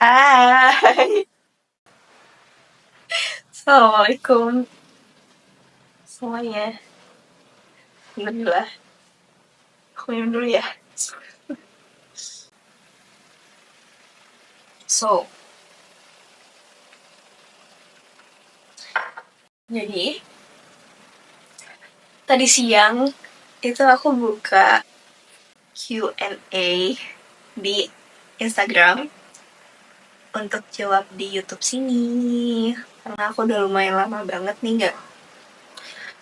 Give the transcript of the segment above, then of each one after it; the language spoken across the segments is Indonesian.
Hai, Assalamualaikum semuanya. Alhamdulillah, aku minum dulu ya. So, jadi tadi siang itu aku buka Q&A di Instagram untuk jawab di YouTube sini. Karena aku udah lumayan lama banget nih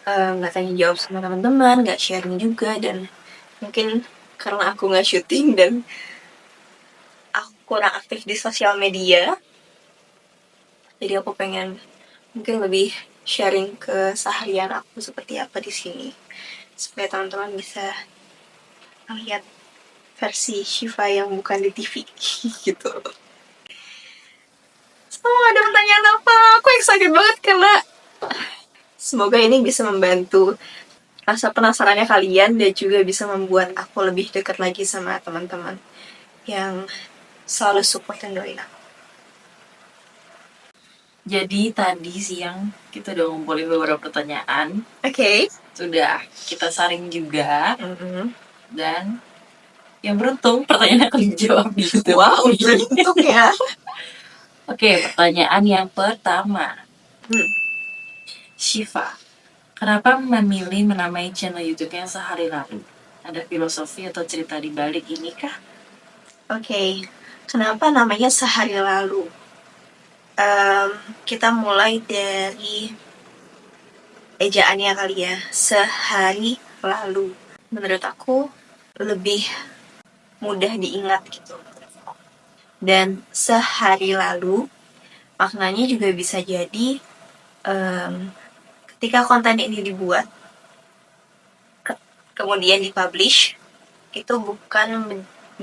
nggak tanya jawab sama teman-teman, nggak sharing juga, dan mungkin karena aku nggak syuting dan aku kurang aktif di sosial media, jadi aku pengen mungkin lebih sharing keseharian aku seperti apa di sini supaya teman-teman bisa lihat versi Shiva yang bukan di TV gitu. So, ada pertanyaan apa? Aku excited banget karena semoga ini bisa membantu rasa penasarannya kalian dan juga bisa membuat aku lebih dekat lagi sama teman-teman yang selalu support dan doain aku. Jadi tadi siang kita udah ngumpulin beberapa pertanyaan. Oke. Sudah kita saring juga. Mm-hmm. Dan yang beruntung pertanyaan akan dijawab di YouTube. Wow, beruntung ya. Oke, pertanyaan yang pertama. Shiva, kenapa memilih menamai channel YouTube-nya Sehari Lalu? Ada filosofi atau cerita di balik ini kah? Oke, kenapa namanya Sehari Lalu? Kita mulai dari ejaannya kali ya, Sehari Lalu. Menurut aku lebih mudah diingat gitu. Dan sehari lalu maknanya juga bisa jadi ketika konten ini dibuat kemudian dipublish itu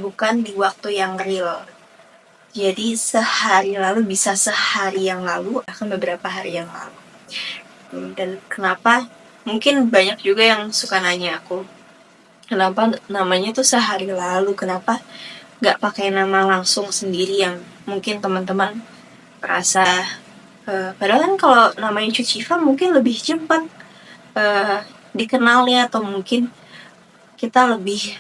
bukan di waktu yang real. Jadi sehari lalu bisa sehari yang lalu, akan beberapa hari yang lalu. Dan kenapa? Mungkin banyak juga yang suka nanya aku, kenapa namanya tuh Sehari Lalu? Kenapa nggak pakai nama langsung sendiri yang mungkin teman-teman merasa padahal kan kalau namanya Cuciva mungkin lebih cepat dikenalnya, atau mungkin kita lebih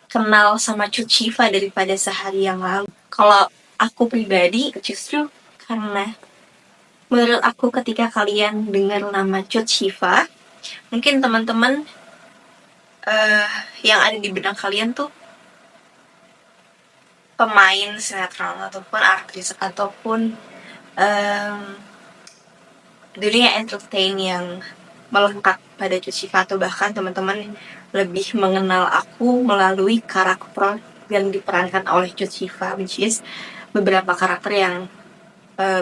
kenal sama Cuciva daripada Sehari yang lalu. Kalau aku pribadi justru karena menurut aku ketika kalian dengar nama Cuciva, mungkin teman-teman yang ada di benak kalian tuh pemain sinetron ataupun aktris ataupun dunia entertain yang melekat pada Cuciva, atau bahkan teman-teman lebih mengenal aku melalui karakter yang diperankan oleh Cuciva, which is beberapa karakter yang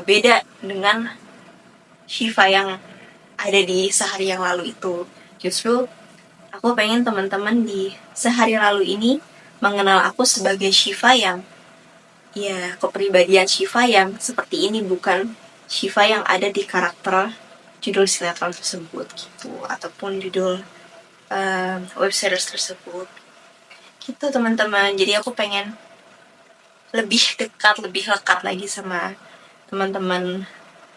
beda dengan Shiva yang ada di Sehari yang lalu itu. Justru aku pengen teman-teman di Sehari Lalu ini mengenal aku sebagai Shiva yang ya, kepribadian Shiva yang seperti ini, bukan Shiva yang ada di karakter judul sinetron tersebut gitu, ataupun judul web series tersebut gitu teman-teman. Jadi aku pengen lebih dekat, lebih lekat lagi sama teman-teman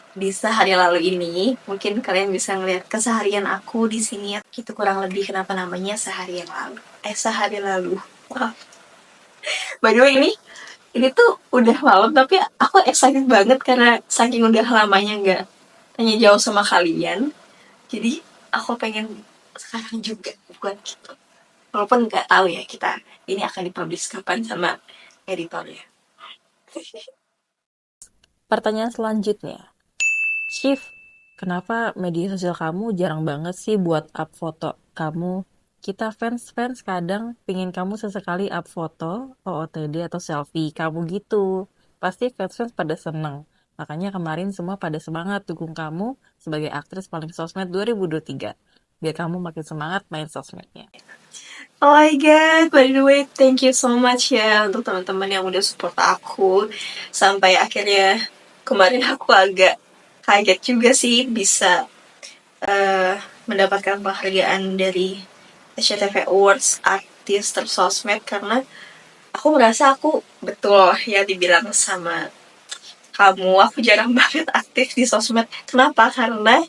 di Sehari Lalu ini. Mungkin kalian bisa ngeliat keseharian aku di sini ya. Gitu kurang lebih kenapa namanya Sehari Lalu. Wow. By the way, ini tuh udah malam tapi aku excited banget karena saking udah lamanya nggak tanya jawab sama kalian. Jadi aku pengen sekarang juga buat gitu. Walaupun nggak tahu ya kita ini akan dipublish kapan sama editornya. Pertanyaan selanjutnya. Shiv, kenapa media sosial kamu jarang banget sih buat up foto kamu? Kita fans kadang pingin kamu sesekali up foto, OOTD atau selfie kamu gitu. Pasti fans pada seneng. Makanya kemarin semua pada semangat dukung kamu sebagai aktris paling sosmed 2023. Biar kamu makin semangat main sosmednya. Oh my god, by the way, thank you so much ya untuk teman-teman yang udah support aku. Sampai akhirnya kemarin aku agak kaget juga sih bisa mendapatkan penghargaan dari SCTV Awards Artis Tersosmed, karena aku merasa aku betul ya dibilang sama kamu, aku jarang banget aktif di sosmed. Kenapa? Karena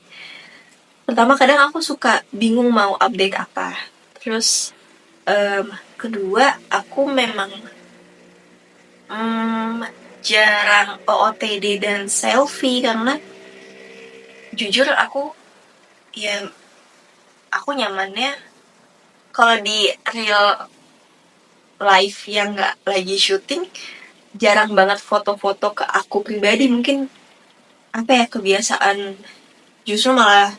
pertama kadang aku suka bingung mau update apa. Terus kedua aku memang hmm, jarang OOTD dan selfie karena jujur aku nyamannya kalau di real live yang nggak lagi syuting jarang banget foto-foto ke aku pribadi. Mungkin apa ya, kebiasaan justru malah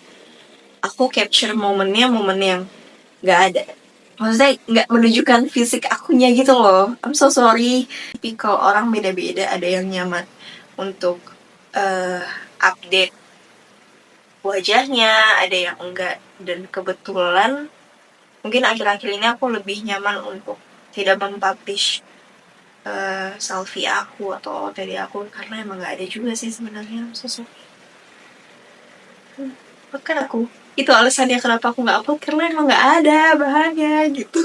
aku capture momennya momen yang nggak ada, maksudnya nggak menunjukkan fisik akunya gitu loh. I'm so sorry. Tapi kalau orang beda-beda, ada yang nyaman untuk uh, update wajahnya, ada yang enggak. Dan kebetulan mungkin akhir-akhir ini aku lebih nyaman untuk tidak mempublish selfie aku atau dari aku, karena emang nggak ada juga sih sebenarnya sosok. Bahkan aku itu alasannya kenapa aku nggak upload, karena emang nggak ada bahannya gitu.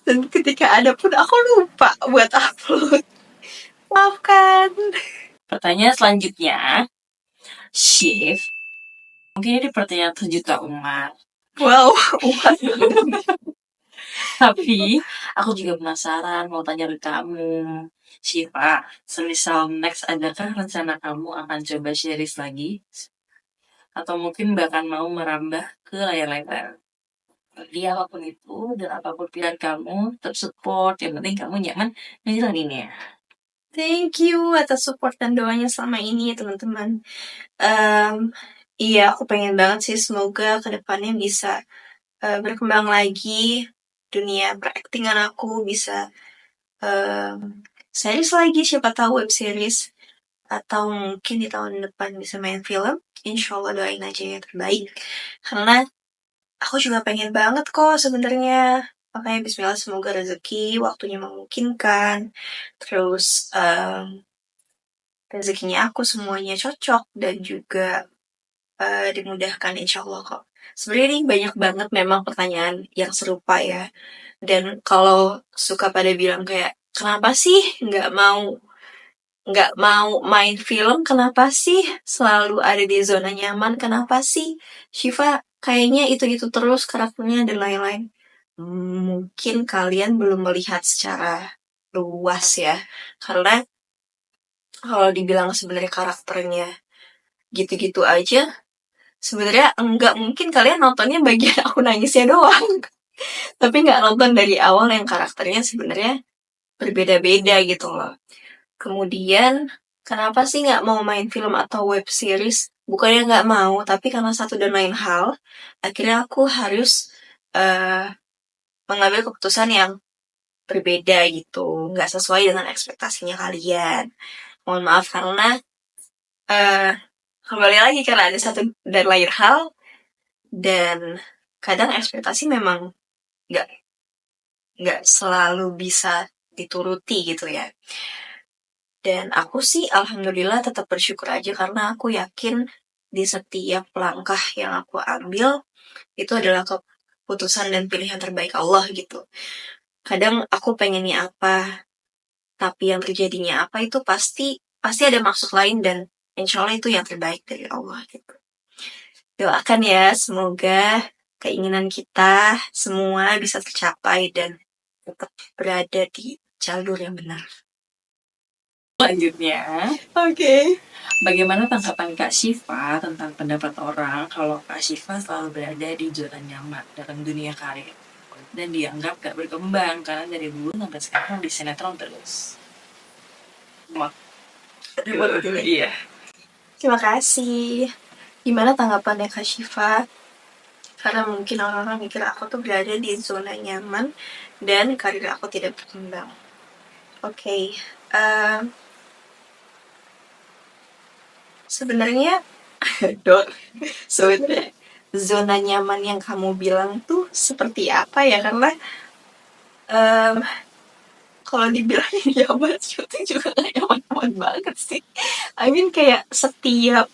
Dan ketika ada pun aku lupa buat upload. Maafkan. Pertanyaan selanjutnya, Shift. Mungkin ini pertanyaan sejuta umat. Wow, umat. Tapi aku juga penasaran mau tanya ke kamu, Shiva. Semisal next, adakah rencana kamu akan coba series lagi? Atau mungkin bahkan mau merambah ke layar lebar? Jadi apapun itu dan apapun pilihan kamu, tetap support. Yang penting kamu nyaman ngejalaninnya. Thank you atas support dan doanya selama ini ya teman-teman. Iya, aku pengen banget sih semoga kedepannya bisa berkembang lagi dunia peraktingan aku, bisa series lagi, siapa tahu web series, atau mungkin di tahun depan bisa main film. Insya Allah doain aja yang terbaik, karena aku juga pengen banget kok sebenarnya. Makanya Bismillah, semoga rezeki waktunya memungkinkan, terus rezekinya aku semuanya cocok dan juga dimudahkan insya Allah kok. Sebenarnya ini banyak banget memang pertanyaan yang serupa ya. Dan kalau suka pada bilang kayak, kenapa sih nggak mau main film? Kenapa sih selalu ada di zona nyaman? Kenapa sih Shiva kayaknya itu terus karakternya dan lain-lain? Mungkin kalian belum melihat secara luas ya. Karena kalau dibilang sebenarnya karakternya gitu-gitu aja, sebenarnya enggak, mungkin kalian nontonnya bagian aku nangisnya doang. Tapi nggak nonton dari awal yang karakternya sebenarnya berbeda-beda gitu loh. Kemudian, kenapa sih nggak mau main film atau web series? Bukannya nggak mau, tapi karena satu dan lain hal, akhirnya aku harus uh, mengambil keputusan yang berbeda gitu. Nggak sesuai dengan ekspektasinya kalian. Mohon maaf karena uh, kembali lagi karena ada satu dan lain hal, dan kadang ekspektasi memang nggak nggak selalu bisa dituruti gitu ya. Dan aku sih alhamdulillah tetap bersyukur aja karena aku yakin di setiap langkah yang aku ambil itu adalah keputusan dan pilihan terbaik Allah gitu. Kadang aku pengennya apa, tapi yang terjadinya apa itu pasti pasti ada maksud lain, dan insya Allah itu yang terbaik dari Allah gitu. Doakan ya, semoga keinginan kita semua bisa tercapai dan tetap berada di jalur yang benar. Selanjutnya, Oke. bagaimana tanggapan Kak Shiva tentang pendapat orang kalau Kak Shiva selalu berada di zona nyaman dalam dunia karir dan dianggap gak berkembang karena dari dulu sampai sekarang di sinetron terus? Iya. Terima kasih. Gimana tanggapannya Kak Shiva? Karena mungkin orang-orang mikir aku tuh berada di zona nyaman dan karir aku tidak berkembang. Oke. Sebenarnya sebenarnya zona nyaman yang kamu bilang tuh seperti apa ya? Karena kalau dibilang nyaman, syuting juga gak nyaman-nyaman banget sih. I mean kayak setiap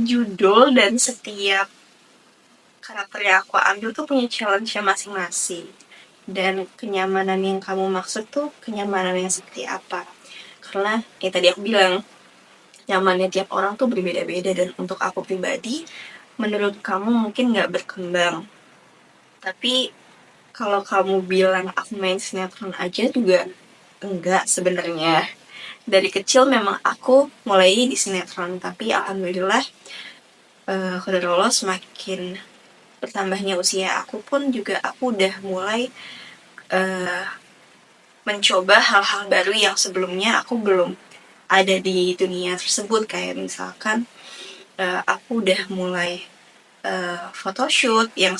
judul dan setiap karakter yang aku ambil tuh punya challenge-nya masing-masing. dan kenyamanan yang kamu maksud tuh kenyamanan yang seperti apa. Karena ya tadi aku bilang, nyamannya tiap orang tuh berbeda-beda, dan untuk aku pribadi, menurut kamu mungkin nggak berkembang. Tapi kalau kamu bilang aku main sinetron aja juga enggak sebenarnya. Dari kecil memang aku mulai di sinetron, tapi alhamdulillah qadarullah semakin bertambahnya usia aku pun juga aku udah mulai eh, mencoba hal-hal baru yang sebelumnya aku belum ada di dunia tersebut. Kayak misalkan aku udah mulai photoshoot yang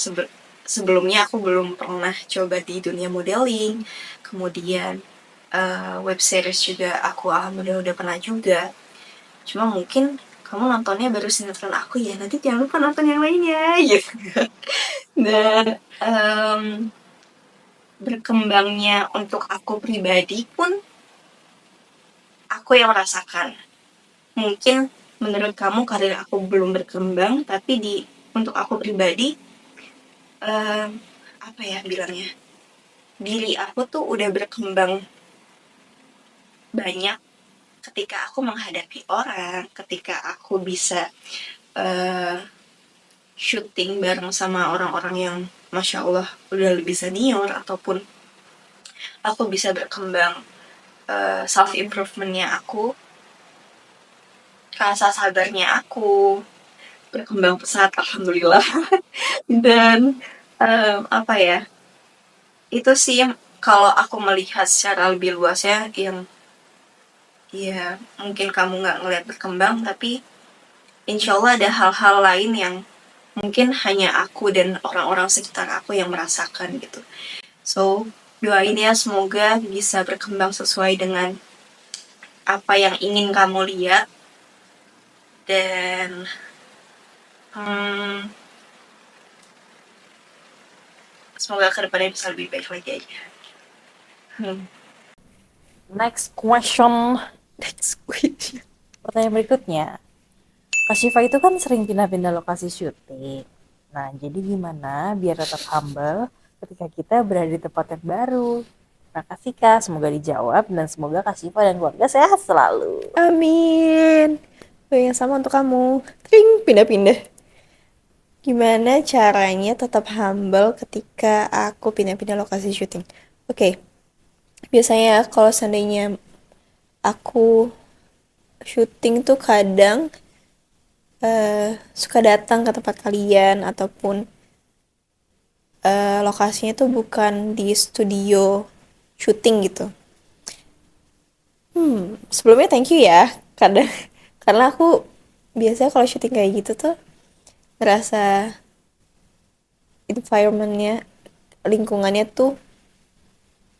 sebelumnya aku belum pernah coba di dunia modeling. Kemudian web series juga aku alhamdulillah udah pernah juga. Cuma mungkin kamu nontonnya baru sinetron aku ya, nanti jangan lupa nonton yang lainnya gitu. Dan berkembangnya untuk aku pribadi pun aku yang merasakan. Mungkin menurut kamu karir aku belum berkembang, tapi untuk aku pribadi apa ya bilangnya, diri aku tuh udah berkembang banyak ketika aku menghadapi orang, ketika aku bisa syuting bareng sama orang-orang yang Masya Allah udah lebih senior, ataupun aku bisa berkembang self improvementnya aku, rasa sabarnya aku berkembang pesat alhamdulillah. Dan apa ya, itu sih yang kalau aku melihat secara lebih luasnya, yang ya mungkin kamu nggak ngeliat berkembang, tapi insya Allah ada hal-hal lain yang mungkin hanya aku dan orang-orang sekitar aku yang merasakan gitu. So, doain ya semoga bisa berkembang sesuai dengan apa yang ingin kamu lihat. Dan semoga kedepannya bisa lebih baik lagi aja. Next question. Pertanyaan berikutnya. Kak Syifa itu kan sering pindah-pindah lokasi syuting. Nah, jadi gimana biar tetap humble ketika kita berada di tempat yang baru? Terima kasih Kak, semoga dijawab dan semoga Kak Syifa dan keluarga sehat selalu. Amin. Yang sama untuk kamu. Tring, pindah-pindah. Gimana caranya tetap humble ketika aku pindah-pindah lokasi syuting? Oke. Biasanya kalau seandainya aku syuting tuh kadang suka datang ke tempat kalian, ataupun lokasinya tuh bukan di studio syuting gitu. Sebelumnya thank you ya. Kadang karena aku biasanya kalau syuting kayak gitu tuh ngerasa environmentnya, lingkungannya tuh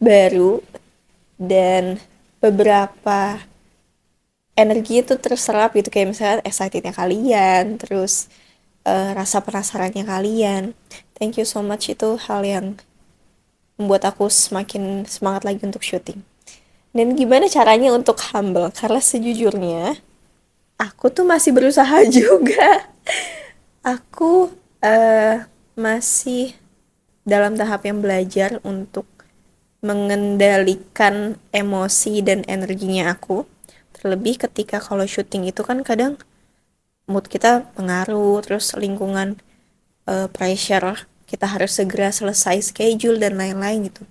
baru, dan beberapa energi itu terserap gitu, kayak misalnya excitednya kalian, terus rasa penasarannya kalian. Thank you so much, itu hal yang membuat aku semakin semangat lagi untuk syuting. Dan gimana caranya untuk humble? Karena sejujurnya aku tuh masih berusaha juga. Aku masih dalam tahap yang belajar untuk mengendalikan emosi dan energinya aku. Terlebih ketika kalau syuting itu kan kadang mood kita pengaruh, terus lingkungan pressure, kita harus segera selesai schedule dan lain-lain gitu.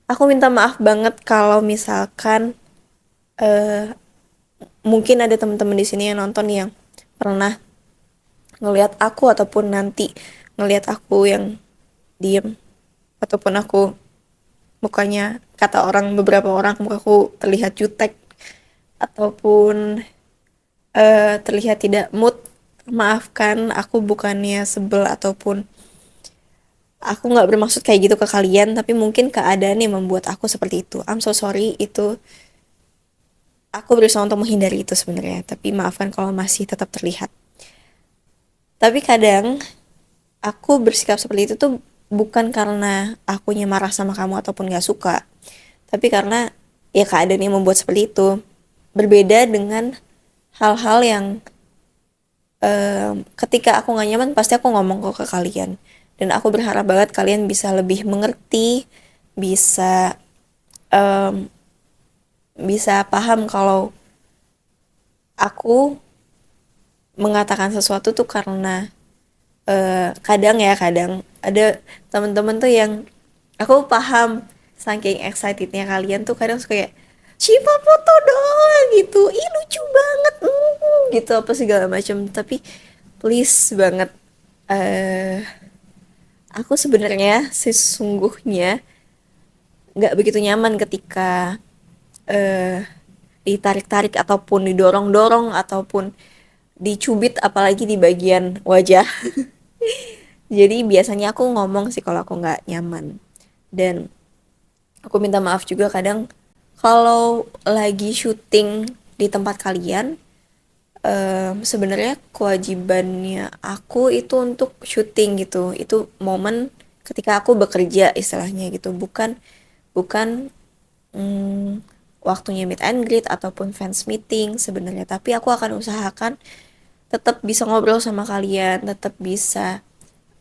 Aku minta maaf banget kalau misalkan mungkin ada teman-teman di sini yang nonton yang pernah ngelihat aku, ataupun nanti ngelihat aku yang diem, ataupun aku mukanya, kata orang, beberapa orang mukaku terlihat jutek ataupun terlihat tidak mood. Maafkan, aku bukannya sebel ataupun aku nggak bermaksud kayak gitu ke kalian, tapi mungkin keadaan yang membuat aku seperti itu. I'm so sorry, itu aku berusaha untuk menghindari itu sebenarnya, tapi maafkan kalau masih tetap terlihat. Tapi kadang aku bersikap seperti itu tuh bukan karena akunya marah sama kamu ataupun gak suka, tapi karena ya keadaan yang membuat seperti itu. Berbeda dengan hal-hal yang ketika aku gak nyaman pasti aku ngomong kok ke kalian, dan aku berharap banget kalian bisa lebih mengerti bisa em, bisa paham kalau aku mengatakan sesuatu tuh karena kadang ada teman-teman tuh yang aku paham saking excitednya kalian tuh kadang suka kayak Shiva foto dong gitu, ih lucu banget, gitu apa segala macam, tapi please banget, eh aku sebenarnya sesungguhnya nggak begitu nyaman ketika eh ditarik-tarik ataupun didorong-dorong ataupun dicubit apalagi di bagian wajah. Jadi biasanya aku ngomong sih kalau aku nggak nyaman. Dan aku minta maaf juga kadang kalau lagi syuting di tempat kalian, sebenarnya kewajibannya aku itu untuk syuting gitu. Itu momen ketika aku bekerja istilahnya gitu, bukan bukan waktunya meet and greet ataupun fans meeting sebenarnya. Tapi aku akan usahakan tetap bisa ngobrol sama kalian, tetap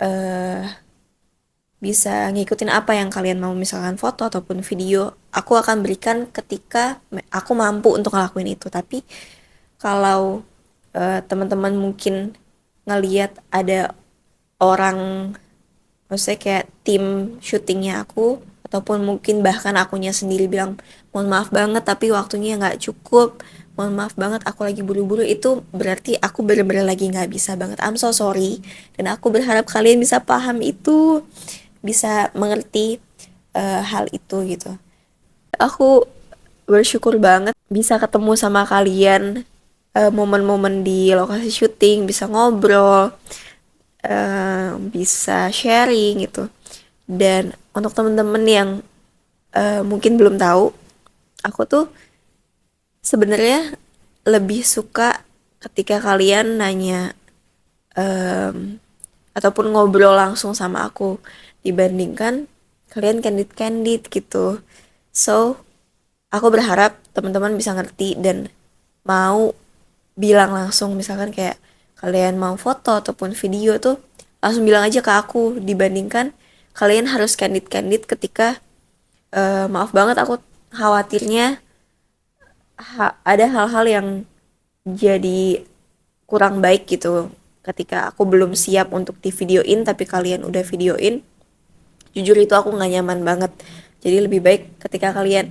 eh bisa ngikutin apa yang kalian mau, misalkan foto ataupun video aku akan berikan ketika aku mampu untuk ngelakuin itu. Tapi kalau teman-teman mungkin ngeliat ada orang, maksudnya kayak tim syutingnya aku ataupun mungkin bahkan akunya sendiri bilang mohon maaf banget tapi waktunya nggak cukup, mohon maaf banget aku lagi buru-buru, itu berarti aku bener-bener lagi nggak bisa banget, I'm so sorry. Dan aku berharap kalian bisa paham itu, bisa mengerti hal itu gitu. Aku bersyukur banget bisa ketemu sama kalian, momen-momen di lokasi syuting, bisa ngobrol, bisa sharing gitu. Dan untuk temen-temen yang mungkin belum tahu, aku tuh sebenarnya lebih suka ketika kalian nanya ataupun ngobrol langsung sama aku dibandingkan kalian candid-candid gitu. So, aku berharap teman-teman bisa ngerti dan mau bilang langsung, misalkan kayak kalian mau foto ataupun video tuh langsung bilang aja ke aku dibandingkan kalian harus candid-candid ketika maaf banget aku khawatirnya ada hal-hal yang jadi kurang baik gitu ketika aku belum siap untuk di videoin tapi kalian udah videoin. Jujur itu aku nggak nyaman banget. Jadi lebih baik ketika kalian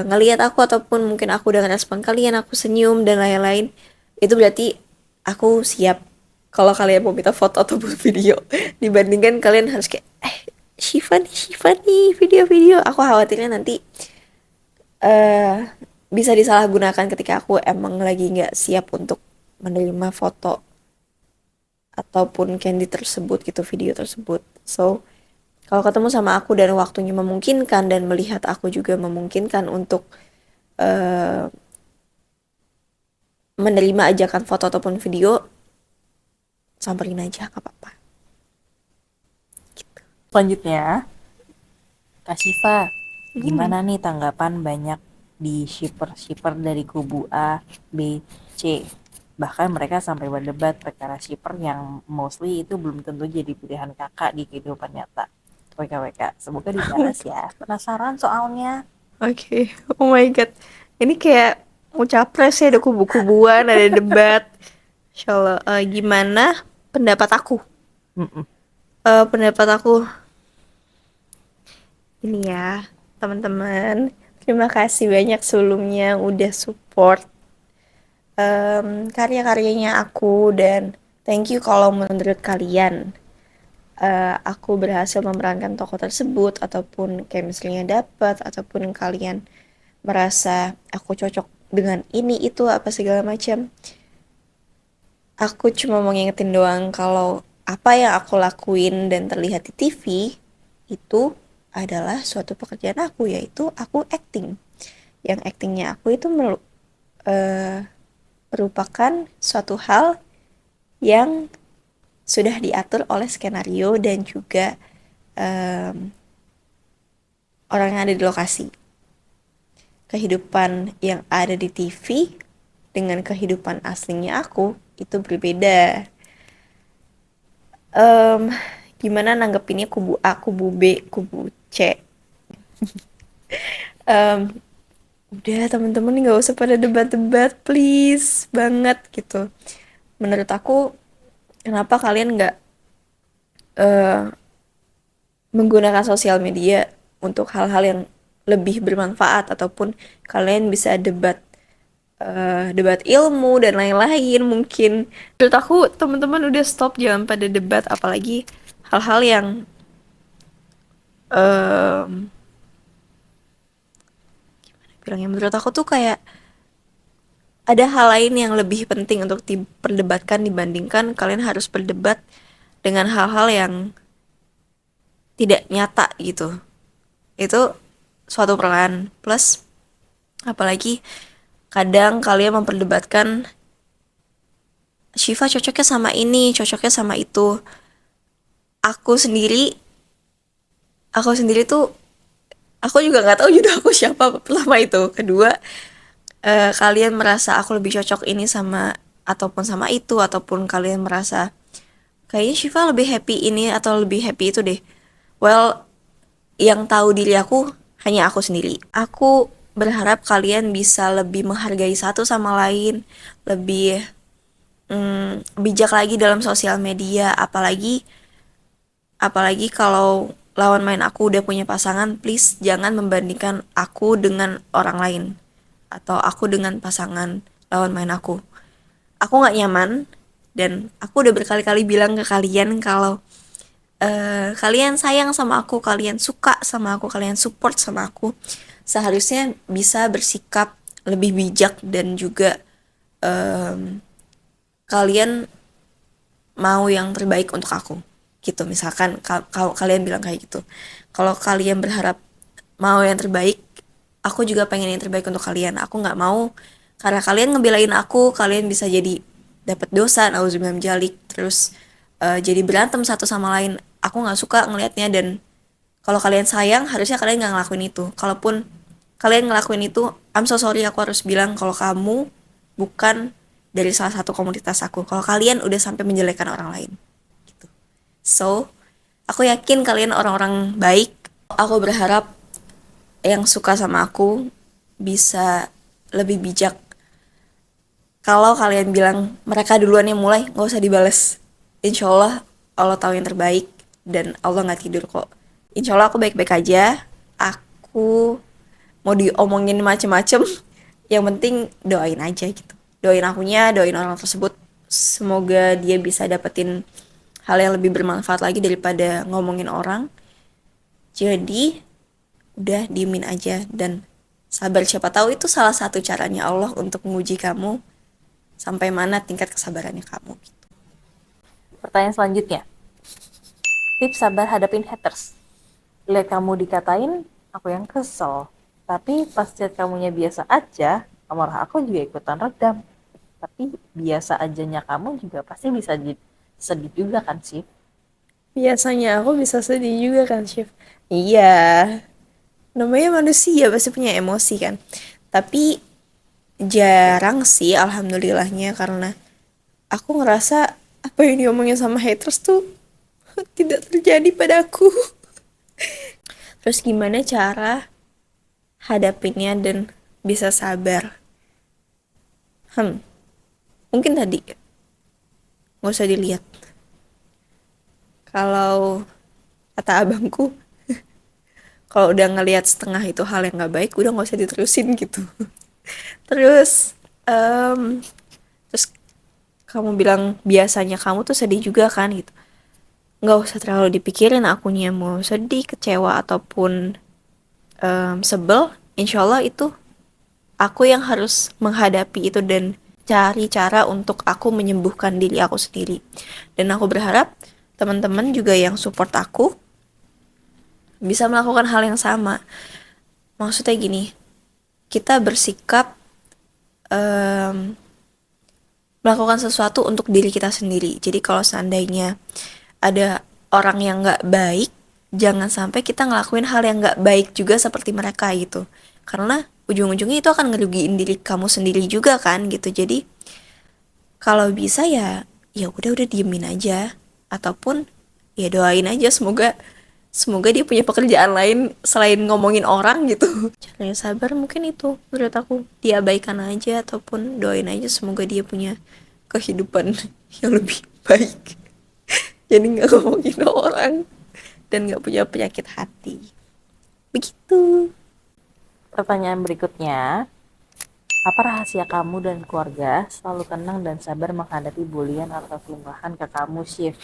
ngelihat aku ataupun mungkin aku udah ngerespon kalian, aku senyum dan lain-lain, itu berarti aku siap kalau kalian mau minta foto ataupun video. Dibandingkan kalian harus kayak Shiva nih video-video, aku khawatirnya nanti eh bisa disalahgunakan ketika aku emang lagi nggak siap untuk menerima foto ataupun candy tersebut gitu, video tersebut. So, kalau ketemu sama aku dan waktunya memungkinkan dan melihat aku juga memungkinkan untuk eh, menerima ajakan foto ataupun video, samperin aja, gak apa-apa. Selanjutnya, Kak Shiva, gimana nih tanggapan banyak di shipper-shipper dari kubu A, B, C? Bahkan mereka sampai berdebat perkara shipper yang mostly itu belum tentu jadi pilihan kakak di kehidupan nyata. WKWK, semoga dibahas ya. Penasaran soalnya. Oke, oh my god. Ini kayak mau capres ya, ada kubu-kubuan, ada debat. Insya Allah. Gimana pendapat aku? Mm-mm. Pendapat aku ini ya, teman-teman. Terima kasih banyak sebelumnya udah support karya-karyanya aku, dan thank you kalau menurut kalian aku berhasil memerankan tokoh tersebut ataupun kayak misalnya dapat ataupun kalian merasa aku cocok dengan ini itu apa segala macam. Aku cuma mau ngingetin doang kalau apa yang aku lakuin dan terlihat di TV itu adalah suatu pekerjaan aku, yaitu aku acting. Yang actingnya aku itu merupakan suatu hal yang sudah diatur oleh skenario dan juga orang yang ada di lokasi. Kehidupan yang ada di TV dengan kehidupan aslinya aku itu berbeda. Gimana nanggepinnya kubu A, kubu B, kubu C. Em, Udah teman-teman nggak usah pada debat-debat please banget gitu. Menurut aku kenapa kalian nggak eh, menggunakan sosial media untuk hal-hal yang lebih bermanfaat, ataupun kalian bisa debat ilmu dan lain-lain mungkin. Menurut aku teman-teman udah stop, jangan pada debat, apalagi hal-hal yang em, bilangnya, menurut aku tuh kayak ada hal lain yang lebih penting untuk diperdebatkan dibandingkan kalian harus berdebat dengan hal-hal yang tidak nyata gitu. Itu suatu perlahan. Plus apalagi kadang kalian memperdebatkan Shiva cocoknya sama ini, cocoknya sama itu. Aku sendiri, aku sendiri tuh, aku juga nggak tahu jodoh aku siapa pertama itu. Kedua, kalian merasa aku lebih cocok ini sama ataupun sama itu, ataupun kalian merasa kayaknya Shiva lebih happy ini atau lebih happy itu deh. Well, yang tahu diri aku hanya aku sendiri. Aku berharap kalian bisa lebih menghargai satu sama lain, lebih bijak lagi dalam sosial media, apalagi kalau lawan main aku udah punya pasangan, please jangan membandingkan aku dengan orang lain atau aku dengan pasangan lawan main aku. Aku nggak nyaman, dan aku udah berkali-kali bilang ke kalian kalau kalian sayang sama aku, kalian suka sama aku, kalian support sama aku, seharusnya bisa bersikap lebih bijak dan juga kalian mau yang terbaik untuk aku gitu. Misalkan kalau kalian bilang kayak gitu, kalau kalian berharap mau yang terbaik, aku juga pengen yang terbaik untuk kalian. Aku nggak mau karena kalian ngebelain aku, kalian bisa jadi dapat dosa, nauzubillah min dzalik, terus jadi berantem satu sama lain. Aku nggak suka ngelihatnya. Dan kalau kalian sayang, harusnya kalian nggak ngelakuin itu. Kalaupun kalian ngelakuin itu, I'm so sorry, aku harus bilang kalau kamu bukan dari salah satu komunitas aku. Kalau kalian udah sampai menjelekkan orang lain gitu. So, aku yakin kalian orang-orang baik. Aku berharap yang suka sama aku bisa lebih bijak. Kalau kalian bilang mereka duluan yang mulai, nggak usah dibales. Insya Allah, Allah tahu yang terbaik dan Allah nggak tidur kok. Insya Allah aku baik-baik aja. Aku mau diomongin macem-macem, yang penting doain aja gitu. Doain akunya, doain orang tersebut. Semoga dia bisa dapetin hal yang lebih bermanfaat lagi daripada ngomongin orang. Jadi udah diemin aja dan sabar. Siapa tahu itu salah satu caranya Allah untuk menguji kamu sampai mana tingkat kesabarannya kamu. Pertanyaan selanjutnya. Tips sabar hadapin haters. Lihat kamu dikatain, aku yang kesel. Tapi pas lihat kamunya biasa aja, amarah aku juga ikutan redam. Tapi biasa ajanya kamu juga pasti bisa sedih juga kan sih? Biasanya aku bisa sedih juga kan, Chef. Iya, namanya manusia pasti punya emosi kan. Tapi jarang sih alhamdulillahnya, karena aku ngerasa apa yang diomongin sama haters tuh tidak terjadi padaku. Terus gimana cara hadapinnya dan bisa sabar? Mungkin tadi nggak usah dilihat. Kalau kata abangku, kalau udah ngelihat setengah itu hal yang nggak baik, udah nggak usah diterusin gitu. Terus terus kamu bilang biasanya kamu tuh sedih juga kan gitu. Nggak usah terlalu dipikirin akunya mau sedih, kecewa ataupun sebel. Insya Allah itu aku yang harus menghadapi itu dan cari cara untuk aku menyembuhkan diri aku sendiri. Dan aku berharap teman-teman juga yang support aku bisa melakukan hal yang sama. Maksudnya gini, kita bersikap melakukan sesuatu untuk diri kita sendiri. Jadi kalau seandainya ada orang yang nggak baik, jangan sampai kita ngelakuin hal yang nggak baik juga seperti mereka gitu. Karena ujung-ujungnya itu akan ngerugiin diri kamu sendiri juga kan gitu. Jadi kalau bisa ya udah diemin aja, ataupun ya doain aja semoga semoga dia punya pekerjaan lain selain ngomongin orang gitu. Caranya sabar mungkin itu menurut aku, diabaikan aja ataupun doain aja semoga dia punya kehidupan yang lebih baik, jadi nggak ngomongin orang dan nggak punya penyakit hati. Begitu. Pertanyaan berikutnya, apa rahasia kamu dan keluarga selalu tenang dan sabar menghadapi bulian atau kelemahan ke kamu, Shift?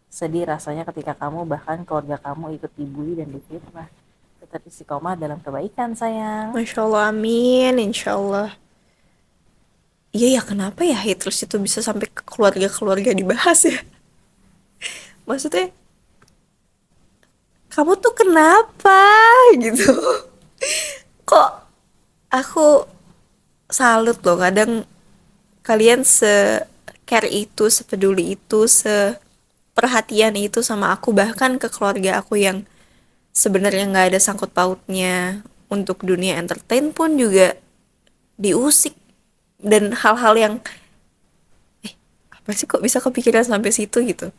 Sedih rasanya ketika kamu bahkan keluarga kamu ikut dibully dan difitnah. Tetap istiqomah dalam kebaikan, sayang. Masya Allah, amin, insya Allah. Iya ya, kenapa ya haters itu bisa sampai ke keluarga-keluarga dibahas ya? Maksudnya, kamu tuh kenapa gitu? Kok aku salut loh, kadang kalian se-care itu, sepeduli itu, seperhatian itu sama aku, bahkan ke keluarga aku yang sebenarnya nggak ada sangkut pautnya untuk dunia entertain pun juga diusik. Dan hal-hal yang apa sih kok bisa kepikiran sampai situ gitu.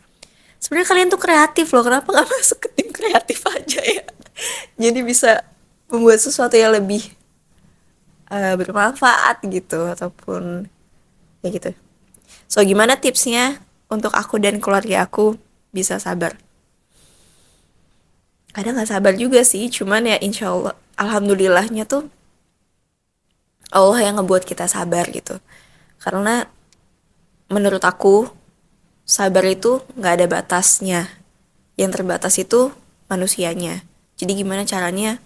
Sebenarnya kalian tuh kreatif loh, kenapa nggak masuk ke tim kreatif aja ya? Jadi bisa membuat sesuatu yang lebih bermanfaat gitu ataupun ya gitu. So gimana tipsnya untuk aku dan keluarga aku bisa sabar? Kadang nggak sabar juga sih, cuman ya insya Allah, alhamdulillahnya tuh Allah yang ngebuat kita sabar gitu. Karena menurut aku sabar itu nggak ada batasnya. Yang terbatas itu manusianya. Jadi gimana caranya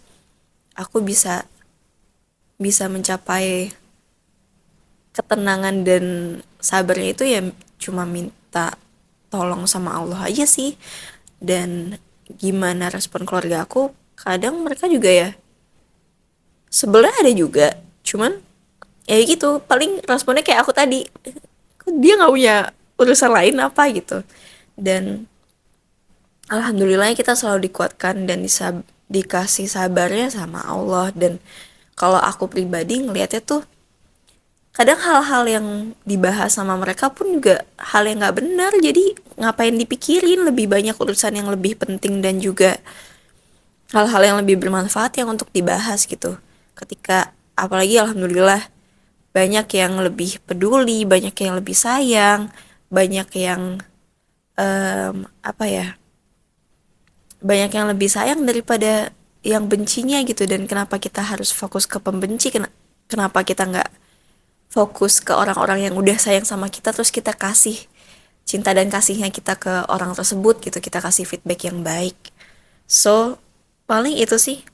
aku bisa bisa mencapai ketenangan dan sabarnya itu ya cuma minta tolong sama Allah aja sih. Dan gimana respon keluarga aku, kadang mereka juga ya sebenarnya ada juga, cuman ya gitu, paling responnya kayak aku tadi, dia nggak punya urusan lain apa gitu. Dan alhamdulillah kita selalu dikuatkan dan dikasih sabarnya sama Allah. Dan kalau aku pribadi ngelihatnya tuh kadang hal-hal yang dibahas sama mereka pun juga hal yang nggak benar, jadi ngapain dipikirin, lebih banyak urusan yang lebih penting dan juga hal-hal yang lebih bermanfaat yang untuk dibahas gitu. Ketika apalagi alhamdulillah banyak yang lebih peduli, banyak yang lebih sayang, banyak yang apa ya, banyak yang lebih sayang daripada yang bencinya gitu. Dan kenapa kita harus fokus ke pembenci, kenapa kita nggak fokus ke orang-orang yang udah sayang sama kita, terus kita kasih cinta dan kasihnya kita ke orang tersebut gitu, kita kasih feedback yang baik. So paling itu sih,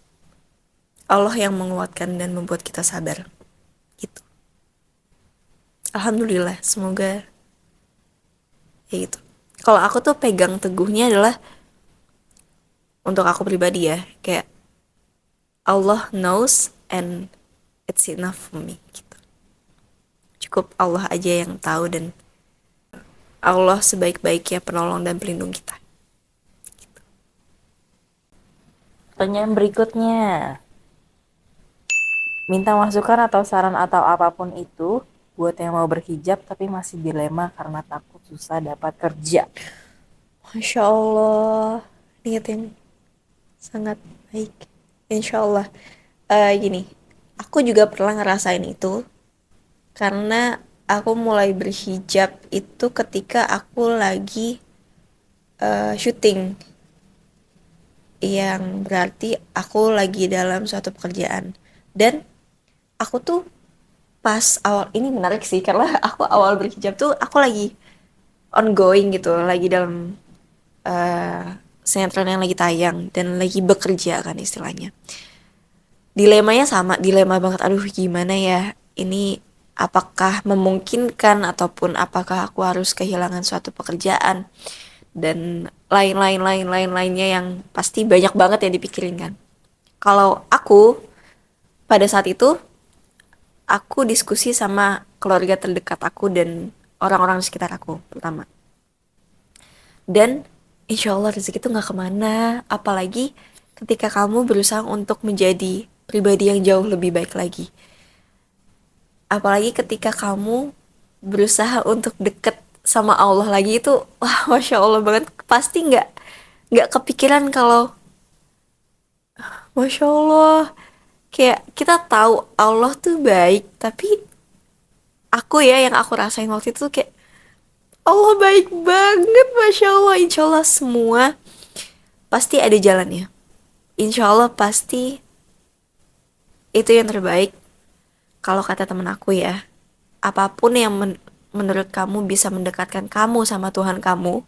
Allah yang menguatkan dan membuat kita sabar gitu. Alhamdulillah, semoga ya gitu. Kalau aku tuh pegang teguhnya adalah untuk aku pribadi ya, kayak Allah knows and it's enough for me gitu. Cukup Allah aja yang tahu dan Allah sebaik-baiknya penolong dan pelindung kita. Pertanyaan berikutnya, minta masukan atau saran atau apapun itu buat yang mau berhijab tapi masih dilema karena takut susah dapat kerja. Masya Allah, niat yang sangat baik. Insya Allah. Gini, aku juga pernah ngerasain itu karena aku mulai berhijab itu ketika aku lagi syuting, yang berarti aku lagi dalam suatu pekerjaan. Dan aku tuh pas awal, ini menarik sih karena aku awal berhijab tuh aku lagi ongoing gitu, lagi dalam sinetron yang lagi tayang dan lagi bekerja kan istilahnya. Dilemanya sama, dilema banget, aduh gimana ya ini, apakah memungkinkan ataupun apakah aku harus kehilangan suatu pekerjaan dan lainnya yang pasti banyak banget yang dipikirin kan. Kalau aku pada saat itu aku diskusi sama keluarga terdekat aku dan orang-orang di sekitar aku pertama. Dan insya Allah rezeki itu gak kemana, apalagi ketika kamu berusaha untuk menjadi pribadi yang jauh lebih baik lagi. Apalagi ketika kamu berusaha untuk deket sama Allah lagi, itu wah Masya Allah banget. Pasti nggak kepikiran kalau Masya Allah, kayak kita tahu Allah tuh baik, tapi yang aku rasain waktu itu kayak Allah baik banget, Masya Allah. Insya Allah semua pasti ada jalannya. Insya Allah pasti itu yang terbaik. Kalau kata temen aku ya, apapun yang menurut kamu bisa mendekatkan kamu sama Tuhan kamu,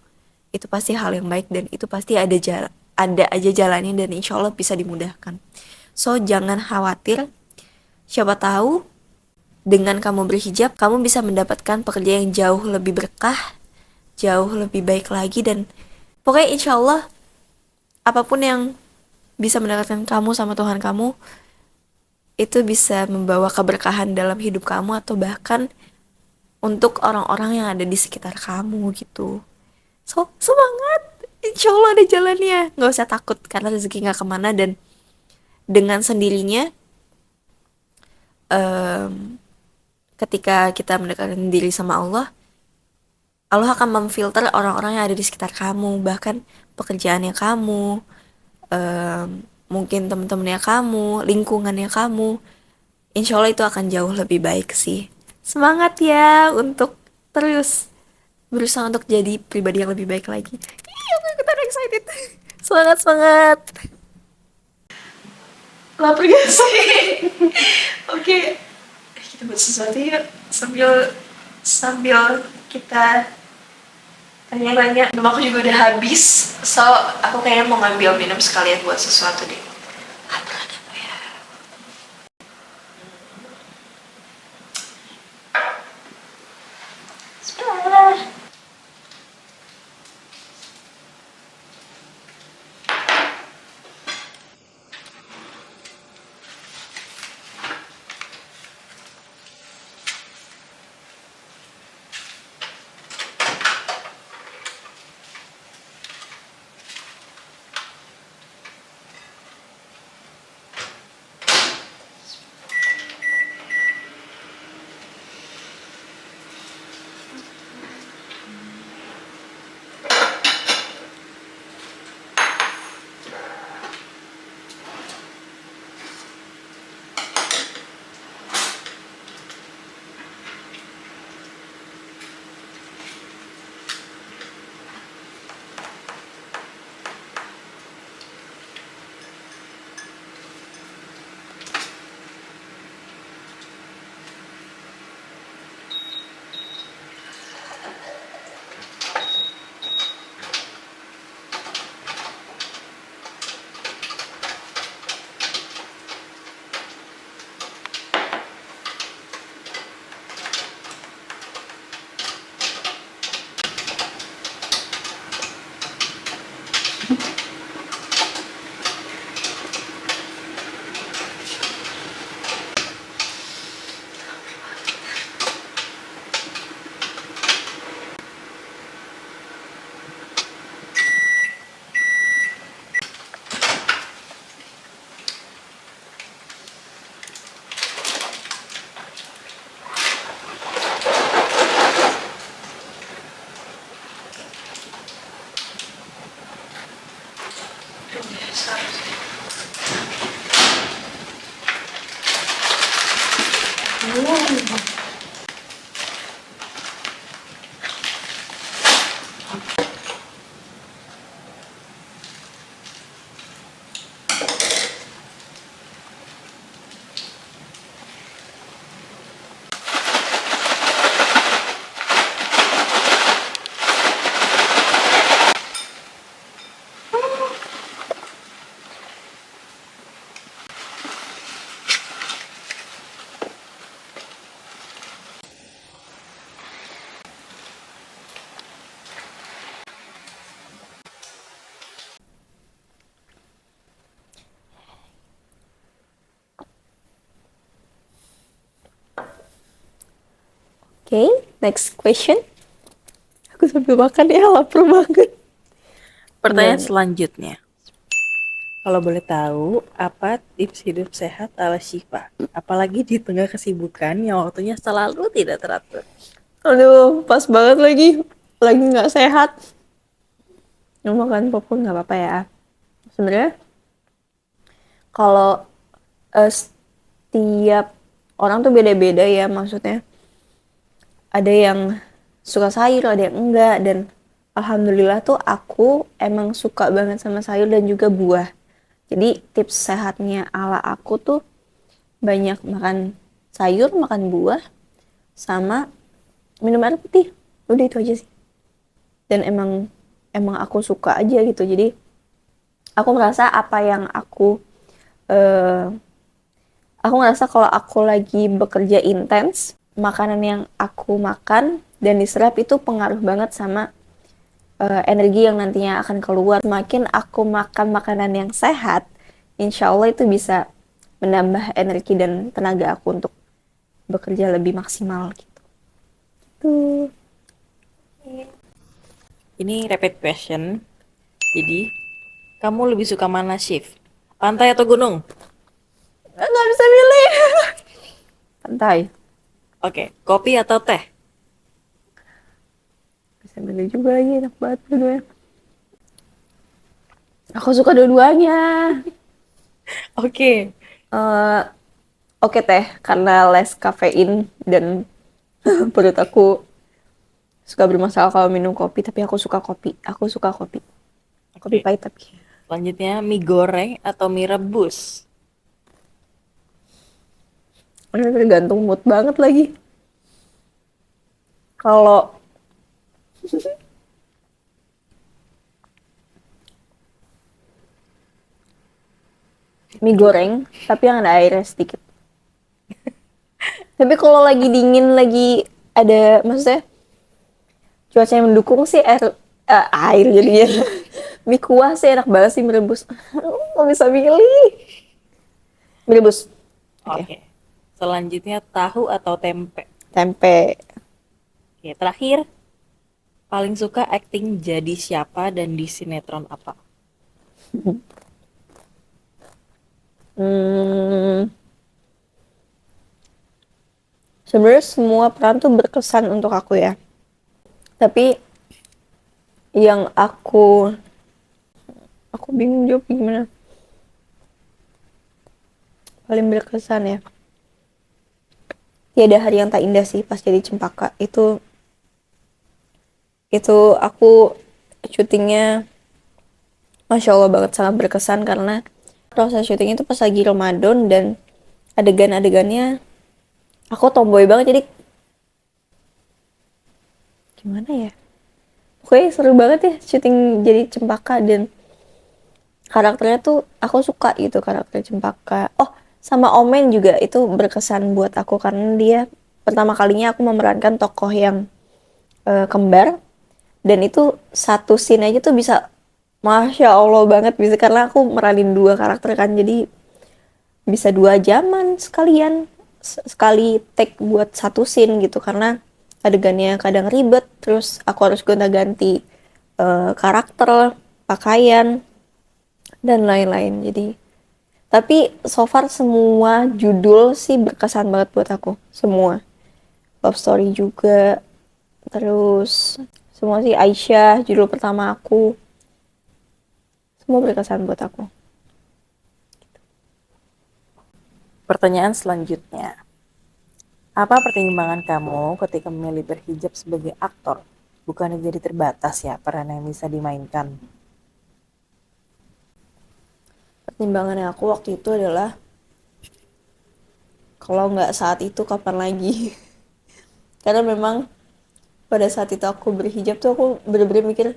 itu pasti hal yang baik dan itu pasti ada aja jalannya dan insya Allah bisa dimudahkan. So jangan khawatir, siapa tahu dengan kamu berhijab kamu bisa mendapatkan pekerjaan yang jauh lebih berkah, jauh lebih baik lagi, dan pokoknya insya Allah apapun yang bisa mendekatkan kamu sama Tuhan kamu itu bisa membawa keberkahan dalam hidup kamu atau bahkan untuk orang-orang yang ada di sekitar kamu gitu. So semangat, insya Allah ada jalannya, nggak usah takut karena rezeki nggak kemana, dan dengan sendirinya em, ketika kita mendekatkan diri sama Allah, Allah akan memfilter orang-orang yang ada di sekitar kamu, bahkan pekerjaannya kamu, mungkin teman-temannya kamu, lingkungannya kamu. Insya Allah itu akan jauh lebih baik sih. Semangat ya untuk terus berusaha untuk jadi pribadi yang lebih baik lagi. Iya, aku ikutan excited. Semangat, semangat. Lapar gak sih? Oke, kita buat sesuatu yuk sambil kita tanya-tanya. Minum aku juga udah habis, so aku kayaknya mau ngambil minum sekalian buat sesuatu deh. Apa ya? Sebentar. Okay, next question. Aku sambil makan ya, lapar banget. Pertanyaan selanjutnya. Kalau boleh tahu, apa tips hidup sehat ala Syifa? Apalagi di tengah kesibukan yang waktunya selalu tidak teratur. Aduh, pas banget lagi nggak sehat. makan popcorn nggak apa-apa ya. Sebenarnya kalau setiap orang tuh beda-beda ya, maksudnya ada yang suka sayur, ada yang enggak, dan alhamdulillah tuh aku emang suka banget sama sayur dan juga buah. Jadi tips sehatnya ala aku tuh banyak makan sayur, makan buah, sama minum air putih. Udah itu aja sih. Dan emang emang aku suka aja gitu. Jadi aku merasa apa yang eh, aku ngerasa kalau aku lagi bekerja intens, makanan yang aku makan dan diserap itu pengaruh banget sama energi yang nantinya akan keluar. Semakin aku makan makanan yang sehat, insya Allah itu bisa menambah energi dan tenaga aku untuk bekerja lebih maksimal gitu. Tuh. Ini rapid question. Jadi, kamu lebih suka mana, Shift? Pantai atau gunung? Nggak bisa milih. Pantai. Oke, kopi atau teh? Bisa milih juga lagi, enak banget dua-duanya. Aku suka dua-duanya. Oke. Eh, Oke teh, karena less kafein dan perut aku suka bermasalah kalau minum kopi, tapi aku suka kopi. Aku suka kopi. Kopi Oke. pahit tapi. Selanjutnya, mie goreng atau mie rebus? Ini tergantung mood banget lagi. Kalau mie goreng, tapi yang ada airnya sedikit. Tapi kalau lagi dingin, lagi ada, maksudnya cuaca yang mendukung sih air jadinya. Mie kuah sih enak banget sih merebus. Nggak bisa milih. Merebus. Oke. Oke. Selanjutnya, tahu atau tempe? Tempe. Oke, terakhir, paling suka acting jadi siapa dan di sinetron apa? Hmm, Sebenarnya semua peran tuh berkesan untuk aku ya. Tapi yang aku bingung jawab gimana. Paling berkesan ya. Tiada hari yang tak indah sih pas jadi Cempaka. Itu aku syutingnya Masya Allah banget, sangat berkesan karena proses syuting itu pas lagi Ramadan dan adegan-adegannya aku tomboy banget, jadi gimana ya, pokoknya seru banget ya syuting jadi Cempaka, dan karakternya tuh aku suka gitu, karakter Cempaka. Oh, sama Omen juga itu berkesan buat aku karena dia pertama kalinya aku memerankan tokoh yang kembar, dan itu satu scene aja tuh bisa Masya Allah banget, bisa karena aku meranin dua karakter kan, jadi bisa 2 jaman sekalian, sekali take buat satu scene gitu, karena adegannya kadang ribet, terus aku harus gonta-ganti karakter, pakaian, dan lain-lain. Jadi tapi so far semua judul sih berkesan banget buat aku, semua. Love Story juga, terus semua sih, Aisyah judul pertama aku, semua berkesan buat aku. Pertanyaan selanjutnya. Apa pertimbangan kamu ketika memilih berhijab sebagai aktor? Bukannya jadi terbatas ya peran yang bisa dimainkan. Pertimbangannya aku waktu itu adalah kalau nggak saat itu kapan lagi. Karena memang pada saat itu aku berhijab tuh aku bener-bener mikir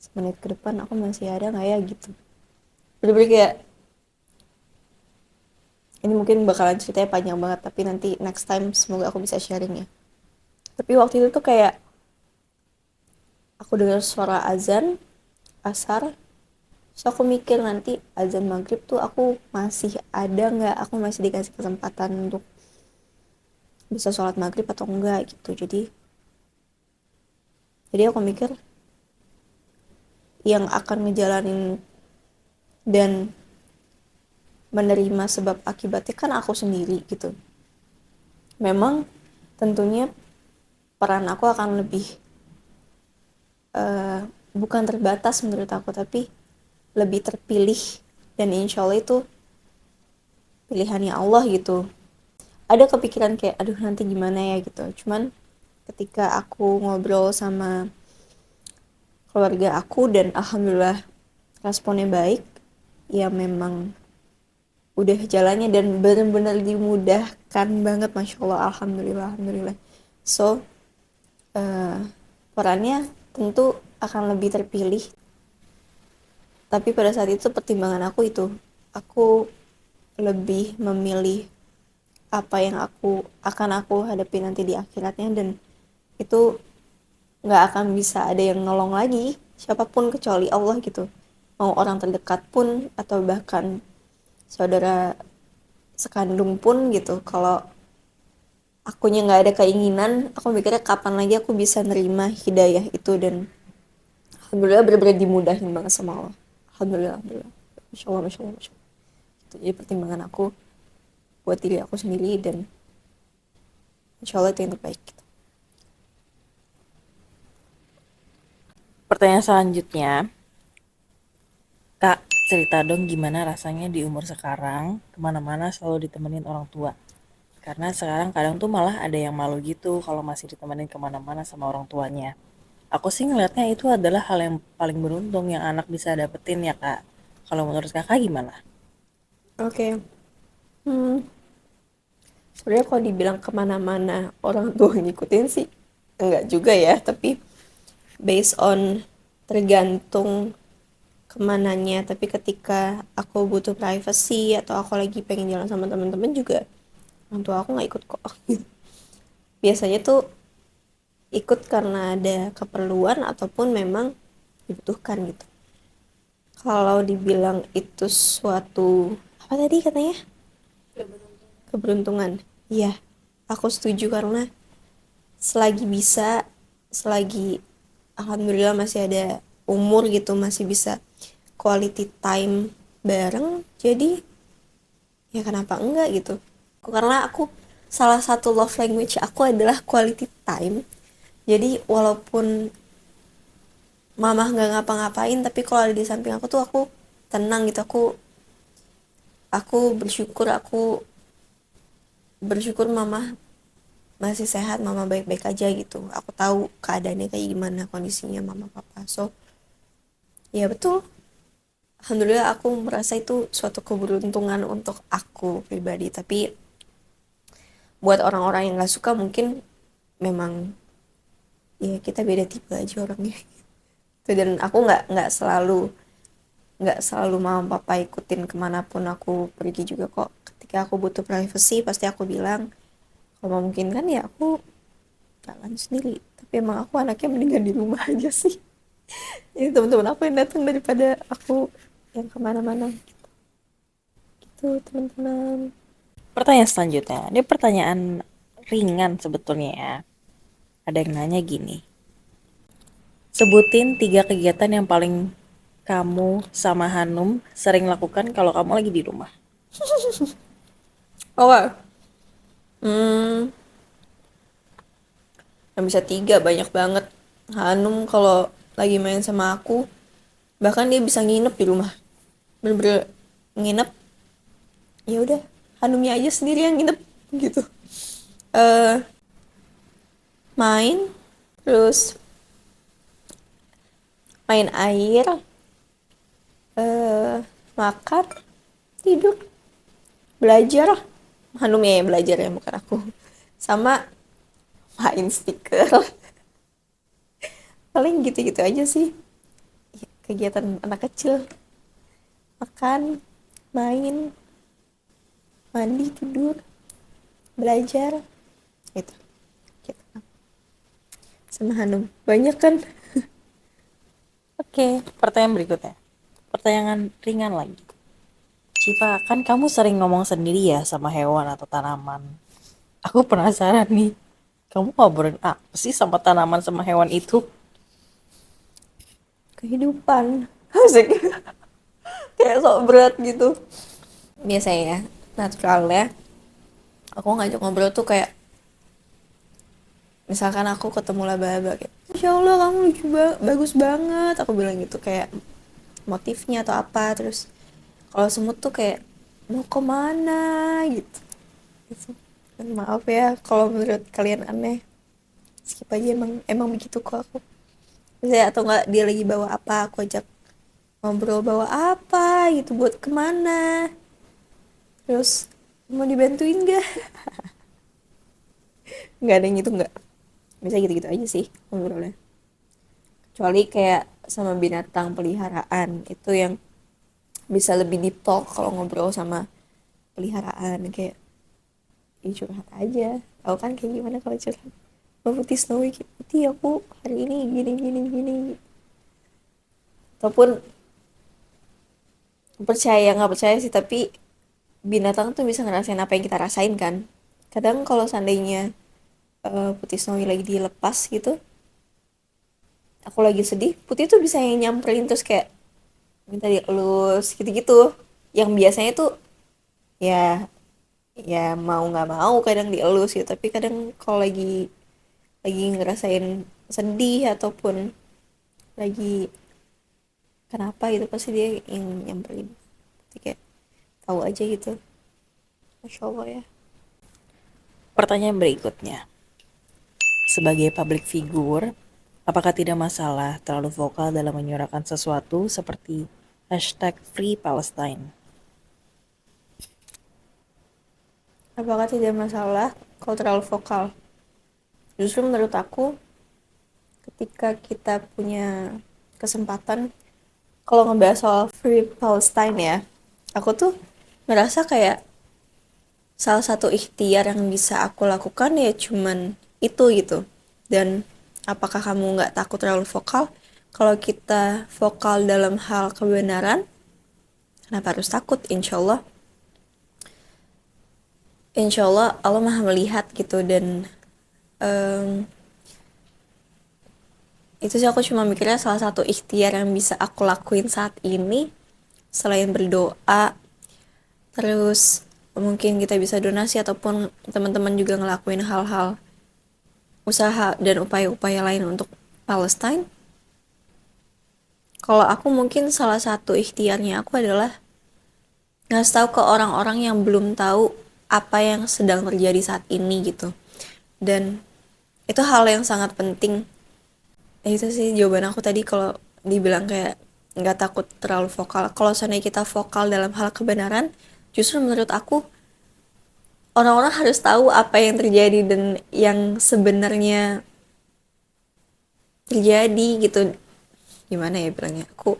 semenit ke depan aku masih ada nggak ya gitu. Bener-bener kayak ini mungkin bakalan ceritanya panjang banget, tapi nanti next time semoga aku bisa sharing ya. Tapi waktu itu tuh kayak aku dengar suara azan asar, so aku mikir nanti azan maghrib tuh aku masih ada nggak, aku masih dikasih kesempatan untuk bisa sholat maghrib atau enggak gitu. Jadi aku mikir yang akan ngejalanin dan menerima sebab akibatnya kan aku sendiri gitu. Memang tentunya peran aku akan lebih bukan terbatas menurut aku, tapi lebih terpilih, dan insya Allah itu pilihannya Allah gitu. Ada kepikiran kayak aduh nanti gimana ya gitu, cuman ketika aku ngobrol sama keluarga aku dan alhamdulillah responnya baik, ya memang udah jalannya dan benar-benar dimudahkan banget, masya Allah, alhamdulillah, alhamdulillah. So perannya tentu akan lebih terpilih, tapi pada saat itu pertimbangan aku itu, aku lebih memilih apa yang aku hadapi nanti di akhiratnya, dan itu nggak akan bisa ada yang nolong lagi siapapun kecuali Allah gitu, mau orang terdekat pun atau bahkan saudara sekandung pun gitu. Kalau akunya nggak ada keinginan, aku mikirnya kapan lagi aku bisa nerima hidayah itu, dan alhamdulillah bener-bener dimudahin banget sama Allah, alhamdulillah, alhamdulillah, masya Allah, masya Allah, masya Allah. Itu jadi pertimbangan aku buat diri aku sendiri, dan insya Allah itu yang terbaik gitu. Pertanyaan selanjutnya, Kak, cerita dong gimana rasanya di umur sekarang kemana-mana selalu ditemenin orang tua. Karena sekarang kadang tuh malah ada yang malu gitu kalau masih ditemenin kemana-mana sama orang tuanya. Aku sih ngeliatnya itu adalah hal yang paling beruntung yang anak bisa dapetin ya Kak. Kalau menurut Kakak gimana? Oke. Sebenarnya kalau dibilang kemana-mana orang tua ngikutin sih enggak juga ya, tapi based on tergantung kemananya. Tapi ketika aku butuh privacy atau aku lagi pengen jalan sama teman-teman juga, orang tua aku nggak ikut kok. Biasanya tuh ikut karena ada keperluan ataupun memang dibutuhkan gitu. Kalau dibilang itu suatu apa tadi katanya, keberuntungan, iya aku setuju, karena selagi bisa, selagi alhamdulillah masih ada umur gitu, masih bisa quality time bareng, jadi ya kenapa enggak gitu. Karena aku salah satu love language aku adalah quality time, jadi walaupun mama nggak ngapa-ngapain, tapi kalau ada di samping aku tuh aku tenang gitu, aku bersyukur mama masih sehat, mama baik-baik aja gitu, aku tahu keadaannya kayak gimana, kondisinya mama papa. So ya betul, alhamdulillah aku merasa itu suatu keberuntungan untuk aku pribadi. Tapi buat orang-orang yang nggak suka mungkin memang ya kita beda tipe aja orangnya. Dan aku nggak selalu mama papa ikutin kemanapun aku pergi juga kok. Ketika aku butuh privacy pasti aku bilang, kalau mungkin kan ya aku jalan sendiri, tapi emang aku anaknya mendingan di rumah aja sih. Jadi teman-teman aku yang datang daripada aku yang kemana-mana gitu teman-teman. Pertanyaan selanjutnya, ini pertanyaan ringan sebetulnya ya. Ada yang nanya gini, sebutin 3 kegiatan yang paling kamu sama Hanum sering lakukan kalau kamu lagi di rumah. Oh, yang bisa 3 banyak banget. Hanum kalau lagi main sama aku bahkan dia bisa nginep di rumah, bener-bener nginep, ya udah Hanumnya aja sendiri yang nginep gitu. eh Main, terus main air, makan, tidur, belajar. Hanumnya yang belajar ya, bukan aku. Sama main stiker. Paling gitu-gitu aja sih kegiatan anak kecil. Makan, main, mandi, tidur, belajar gitu, gitu. Sama Hanum banyak kan. Oke, pertanyaan berikutnya. Pertanyaan ringan lagi. Cipa, kan kamu sering ngomong sendiri ya sama hewan atau tanaman. Aku penasaran nih, kamu ngobrolin apa sih sama tanaman sama hewan itu? Kehidupan asik. Kayak sok berat gitu. Biasanya ya, naturalnya aku ngajak ngobrol tuh kayak misalkan aku ketemu laba-laba kayak Masya Allah kamu lucu bagus banget, aku bilang gitu, kayak motifnya atau apa. Terus kalau semut tuh kayak mau kemana gitu, gitu. Dan maaf ya kalau menurut kalian aneh, skip aja, emang begitu kok aku. Misalnya atau enggak dia lagi bawa apa, aku ajak ngobrol bawa apa gitu, buat kemana, terus mau dibantuin gak, nggak ada yang gitu, nggak bisa gitu-gitu aja sih ngobrolnya. Kecuali kayak sama binatang peliharaan itu yang bisa lebih deep talk. Kalau ngobrol sama peliharaan kayak curhat aja, tau kan kayak gimana kalau curhat. Mbak Putih Snowy kayak Putih aku hari ini gini gini gini, ataupun percaya nggak percaya sih, tapi binatang tuh bisa ngerasain apa yang kita rasain kan. Kadang kalau seandainya Putih Snowy lagi dilepas gitu, aku lagi sedih, Putih tuh bisa yang nyamperin terus kayak minta dielus gitu-gitu, yang biasanya tuh ya ya mau nggak mau kadang dielus gitu. Tapi kadang kalau lagi ngerasain sedih ataupun lagi kenapa gitu, pasti dia yang nyamperin. Jadi kayak tahu aja gitu. Masya Allah ya. Pertanyaan berikutnya. Sebagai public figure, apakah tidak masalah terlalu vokal dalam menyuarakan sesuatu seperti #FreePalestine? Apakah tidak masalah kalau terlalu vokal? Justru menurut aku, ketika kita punya kesempatan, kalau ngebahas soal Free Palestine ya, aku tuh ngerasa kayak salah satu ikhtiar yang bisa aku lakukan ya cuman itu gitu. Dan apakah kamu nggak takut terlalu vokal? Kalau kita vokal dalam hal kebenaran, kenapa harus takut? Insya Allah Allah maha melihat gitu. Dan em, itu sih aku cuma mikirnya salah satu ikhtiar yang bisa aku lakuin saat ini, selain berdoa, terus mungkin kita bisa donasi ataupun teman-teman juga ngelakuin hal-hal usaha dan upaya-upaya lain untuk Palestine. Kalau aku mungkin salah satu ikhtiarnya aku adalah ngasih tahu ke orang-orang yang belum tahu apa yang sedang terjadi saat ini gitu. Dan itu hal yang sangat penting. Itu sih jawaban aku tadi kalau dibilang kayak nggak takut terlalu vokal. Kalau seandainya kita vokal dalam hal kebenaran, justru menurut aku orang-orang harus tahu apa yang terjadi dan yang sebenarnya terjadi gitu. Gimana ya bilangnya, aku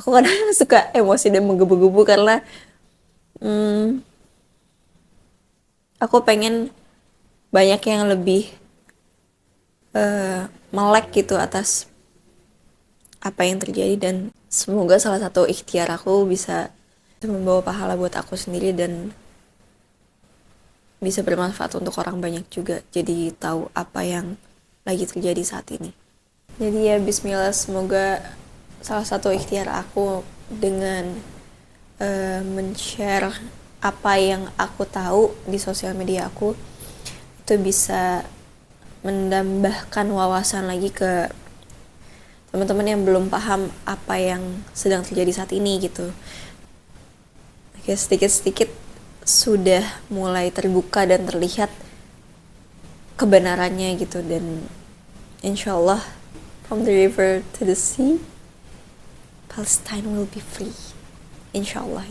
kadang suka emosi dan menggebu-gebu karena hmm, aku pengen banyak yang lebih melek gitu atas apa yang terjadi. Dan semoga salah satu ikhtiar aku bisa membawa pahala buat aku sendiri dan bisa bermanfaat untuk orang banyak juga, jadi tahu apa yang lagi terjadi saat ini. Jadi ya bismillah, semoga salah satu ikhtiar aku dengan men-share apa yang aku tahu di sosial media aku itu bisa menambahkan wawasan lagi ke teman-teman yang belum paham apa yang sedang terjadi saat ini gitu. Oke, sedikit-sedikit sudah mulai terbuka dan terlihat kebenarannya gitu. Dan insyaallah from the river to the sea, Palestine will be free. Insyaallah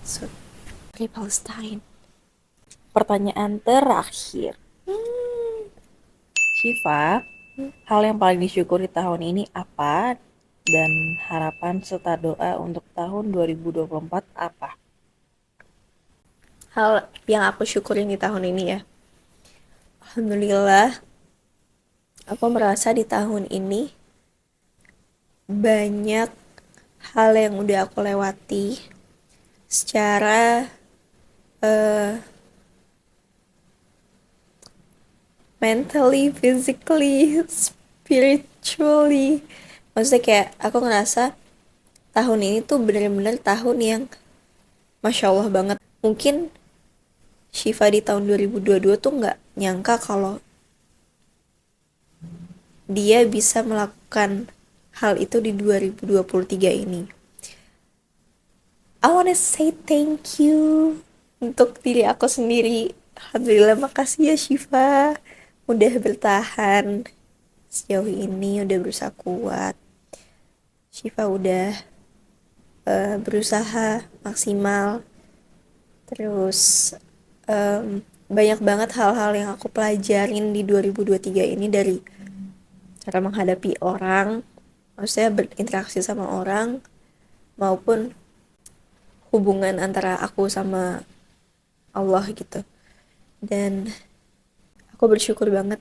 so, free Palestine. Pertanyaan terakhir. Syifa, hal yang paling disyukuri tahun ini apa? Dan harapan serta doa untuk tahun 2024 apa? Hal yang aku syukurin di tahun ini ya, alhamdulillah aku merasa di tahun ini banyak hal yang udah aku lewati secara mentally, physically, spiritually. Maksudnya kayak aku ngerasa tahun ini tuh bener-bener tahun yang Masya Allah banget. Mungkin Syifa di tahun 2022 tuh nggak nyangka kalau dia bisa melakukan hal itu di 2023 ini. I wanna say thank you untuk diri aku sendiri. Alhamdulillah, makasih ya Syifa udah bertahan sejauh ini, udah berusaha kuat. Syifa udah berusaha maksimal. Terus banyak banget hal-hal yang aku pelajarin di 2023 ini, dari cara menghadapi orang, maksudnya berinteraksi sama orang, maupun hubungan antara aku sama Allah gitu. Dan aku bersyukur banget.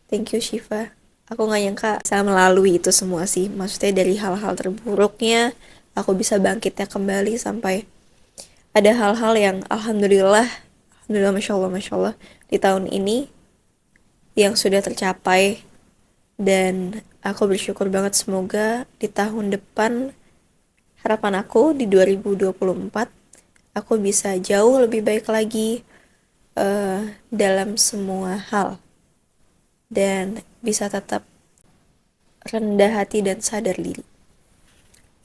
Thank you Syifa. Aku gak nyangka bisa melalui itu semua sih. Maksudnya dari hal-hal terburuknya, aku bisa bangkitnya kembali sampai ada hal-hal yang alhamdulillah, alhamdulillah, masya Allah, di tahun ini yang sudah tercapai. Dan aku bersyukur banget, semoga di tahun depan, harapan aku di 2024, aku bisa jauh lebih baik lagi dalam semua hal. Dan bisa tetap rendah hati dan sadar diri.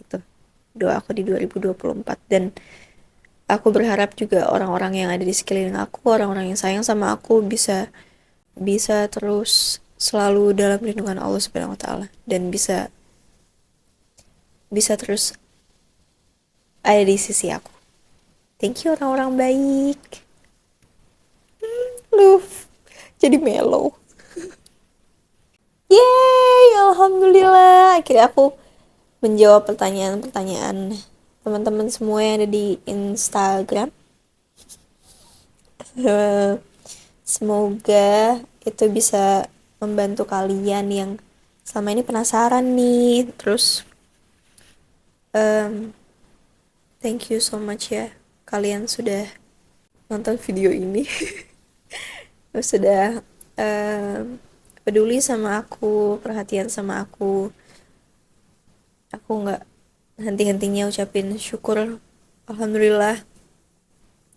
Itu doa aku di 2024. Dan aku berharap juga orang-orang yang ada di sekeliling aku, orang-orang yang sayang sama aku, bisa terus selalu dalam lindungan Allah Subhanahu wa taala, dan bisa terus ada di sisi aku. Thank you orang-orang baik. Love jadi mellow. Yeay, alhamdulillah akhirnya aku menjawab pertanyaan-pertanyaan teman-teman semua yang ada di Instagram. Semoga itu bisa membantu kalian yang selama ini penasaran nih. Terus thank you so much ya, kalian sudah nonton video ini. Sudah peduli sama aku, perhatian sama aku. Aku nggak henti-hentinya ucapin syukur. Alhamdulillah.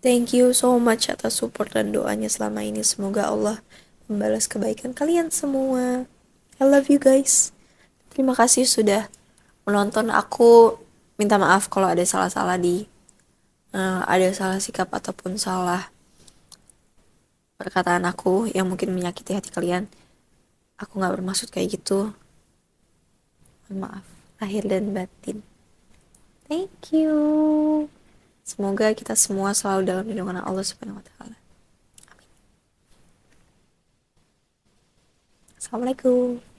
Thank you so much atas support dan doanya selama ini. Semoga Allah membalas kebaikan kalian semua. I love you guys. Terima kasih sudah menonton. Aku minta maaf kalau ada salah-salah ada salah sikap ataupun salah perkataan aku yang mungkin menyakiti hati kalian. Aku gak bermaksud kayak gitu. Maaf lahir dan batin. Thank you. Semoga kita semua selalu dalam lindungan Allah Subhanahu wa taala. Amin. Assalamualaikum.